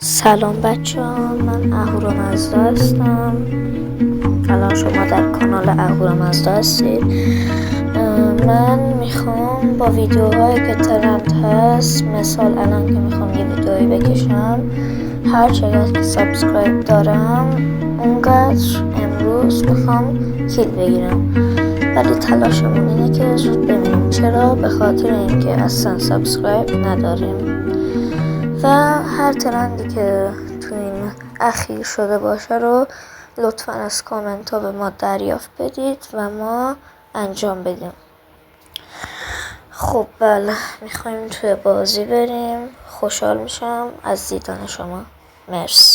سلام بچه ها، من اهورامزدا هستم. الان شما در کانال اهورامزدا هستید. من میخوام با ویدیوهایی که ترند هست، مثال الان که میخوام یه ویدیویی بکشم، هر چقدر که سابسکرایب دارم اونقدر امروز میخوام کیل بگیرم، ولی تلاشمون اینه که زود ببینیم. چرا؟ به خاطر اینکه اصلا سابسکرایب نداریم و هر ترندی که تو این اخیر شده باشه رو لطفا از کامنت ها به ما دریافت بدید و ما انجام بدیم. خب بله، میخوایم توی بازی بریم. خوشحال میشم از دیدن شما. مرسی.